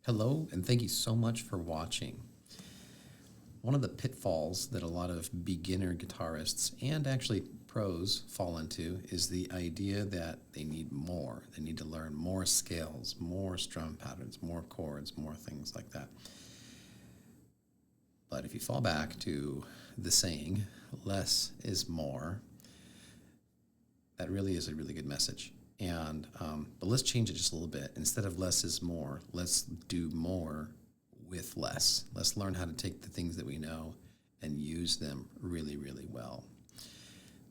Hello, and thank you so much for watching. One of the pitfalls that a lot of beginner guitarists and actually pros fall into is the idea that they need more. They need to learn more scales, more strum patterns, more chords, more things like that. But if you fall back to the saying, less is more, that really is a really good message. But let's change it just a little bit. Instead of less is more, let's do more with less. Let's learn how to take the things that we know and use them really, really well.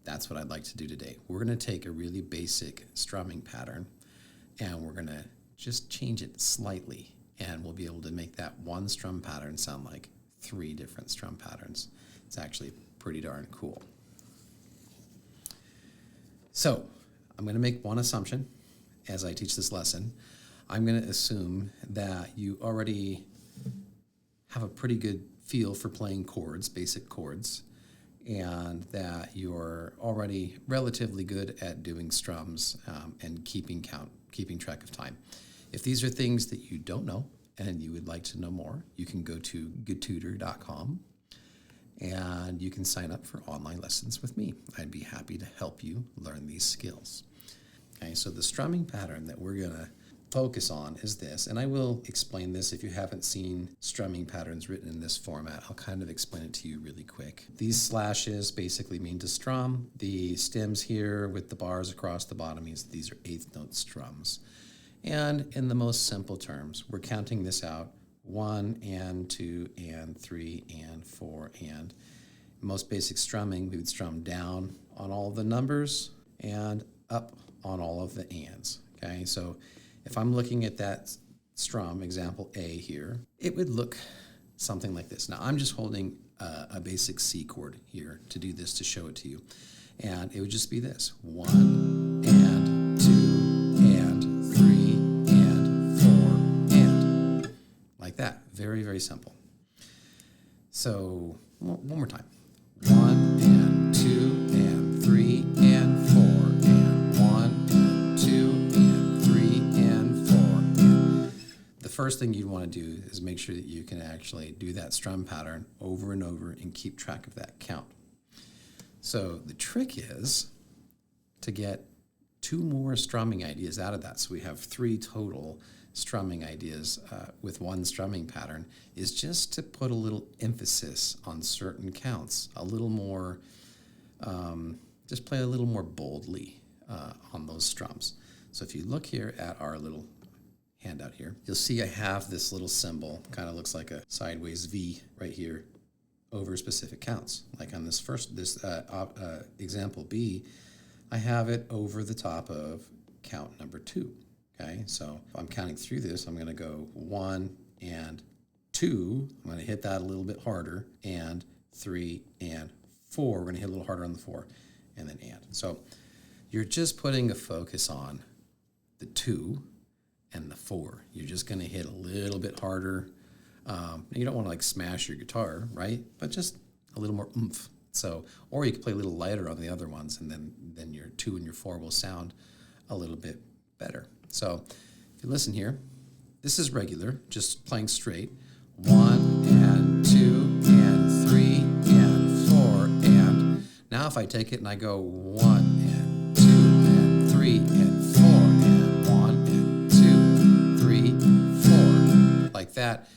That's what I'd like to do today. We're going to take a really basic strumming pattern and we're going to just change it slightly, and we'll be able to make that one strum pattern sound like 3 different strum patterns. It's actually pretty darn cool. So I'm going to make one assumption as I teach this lesson. I'm going to assume that you already have a pretty good feel for playing chords, basic chords, and that you're already relatively good at doing strums and keeping track of time. If these are things that you don't know and you would like to know more, you can go to gututor.com and you can sign up for online lessons with me. I'd be happy to help you learn these skills. Okay, so the strumming pattern that we're going to focus on is this, and I will explain this if you haven't seen strumming patterns written in this format. I'll kind of explain it to you really quick. These slashes basically mean to strum. The stems here with the bars across the bottom means these are 8th note strums. And in the most simple terms, we're counting this out: 1 and 2 and 3 and 4 and. Most basic strumming, we would strum down on all the numbers and up on all of the ands. Okay, so if I'm looking at that strum, example A here, it would look something like this. Now I'm just holding a basic C chord here to do this, to show it to you. And it would just be this: 1 and 2 and 3 and 4 and. Like that. Very, very simple. So one more time. 1 and 2 and 3 and 4 and 1 and 2 and 3 and 4 and. The first thing you'd want to do is make sure that you can actually do that strum pattern over and over and keep track of that count. So the trick is to get 2 more strumming ideas out of that. So we have 3 total strumming ideas with one strumming pattern, is just to put a little emphasis on certain counts, a little more, just play a little more boldly on those strums. So if you look here at our little handout here, you'll see I have this little symbol, kind of looks like a sideways V right here, over specific counts. Like on this example B, I have it over the top of count number 2. Okay, so if I'm counting through this, I'm going to go 1 and 2. I'm going to hit that a little bit harder, and 3 and 4. We're going to hit a little harder on the 4, and then and. So you're just putting a focus on the 2 and the 4. You're just going to hit a little bit harder. You don't want to like smash your guitar, right? But just a little more oomph. So, or you can play a little lighter on the other ones, and then your 2 and your 4 will sound a little bit better. So if you listen here, this is regular, just playing straight. 1 and 2 and 3 and 4 and. Now if I take it and I go 1 and 2 and 3 and 4 and 1 and 2, 3, 4, like that,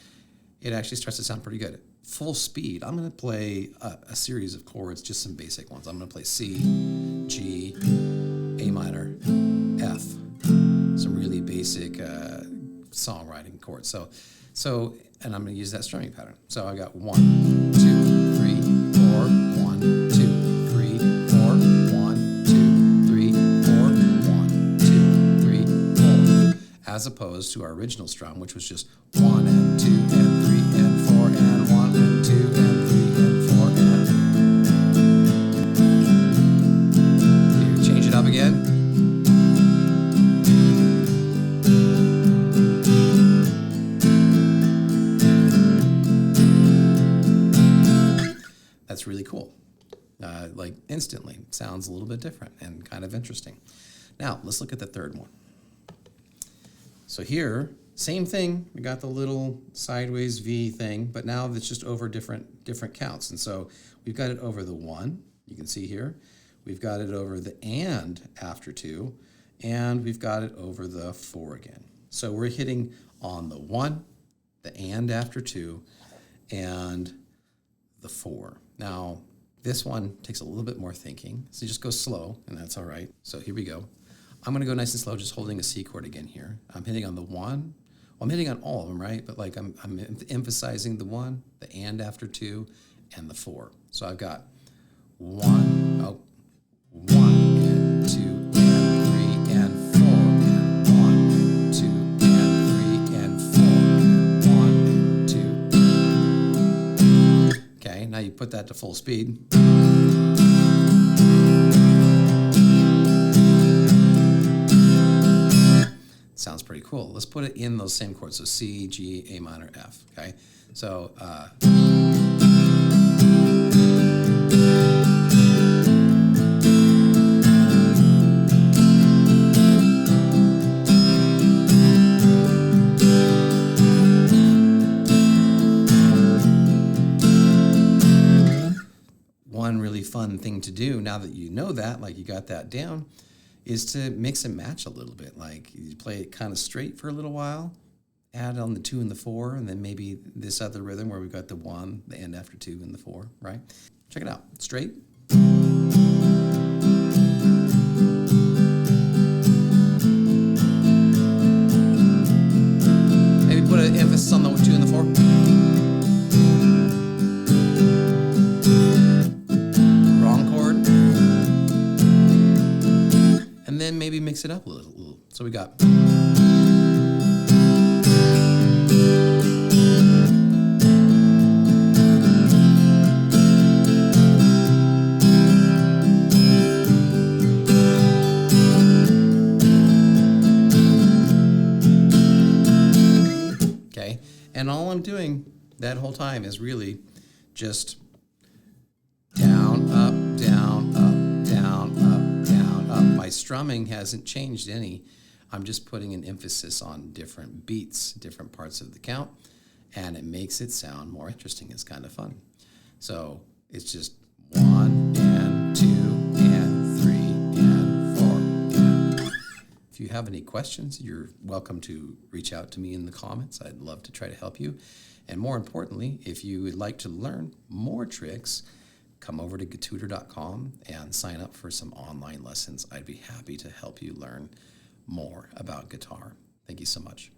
it actually starts to sound pretty good. Full speed, I'm going to play a series of chords, just some basic ones. I'm going to play C, G, A minor, F. Some really basic songwriting chords. So, and I'm going to use that strumming pattern. So I got 1, 2, 3, 4, 1, 2, 3, 4, 1, 2, 3, 4, 1, 2, 3, 4. As opposed to our original strum, which was just 1 and 2 and 3 and 4 and 1 and 2 and 3 and 4 and. Here, change it up again. That's really cool. Like instantly, sounds a little bit different and kind of interesting. Now, let's look at the third one. So here, Same thing, we got the little sideways V thing, but now it's just over different counts. And so we've got it over the 1, you can see here. We've got it over the and after 2, and we've got it over the 4 again. So we're hitting on the 1, the and after 2, and the 4. Now, this one takes a little bit more thinking, so just go slow, and that's all right. So here we go. I'm going to go nice and slow, just holding a C chord again here. I'm hitting on the 1. Well, I'm hitting on all of them, right? But like I'm emphasizing the 1, the and after 2, and the 4. So I've got 1, 1 and 2 and 3 and 4 and 1 and 2 and 3 and 4 and 1 and 2. Okay, now you put that to full speed. Sounds pretty cool. Let's put it in those same chords. So C, G, A minor, F. Okay, so one really fun thing to do now that you know that, like you got that down, is to mix and match a little bit. Like you play it kind of straight for a little while, add on the 2 and the 4, and then maybe this other rhythm where we've got the 1, the end after 2, and the 4, right? Check it out. Straight. Maybe put an emphasis on the 2 and the 4. And then maybe mix it up a little. So we got. Okay, and all I'm doing that whole time is really just down, up, down, up, down, up, down, up. My strumming hasn't changed any. I'm just putting an emphasis on different beats, different parts of the count, and it makes it sound more interesting. It's kind of fun. So it's just 1 and 2 and 3 and 4. And if you have any questions, you're welcome to reach out to me in the comments. I'd love to try to help you. And more importantly, if you would like to learn more tricks, come over to gututor.com and sign up for some online lessons. I'd be happy to help you learn more about guitar. Thank you so much.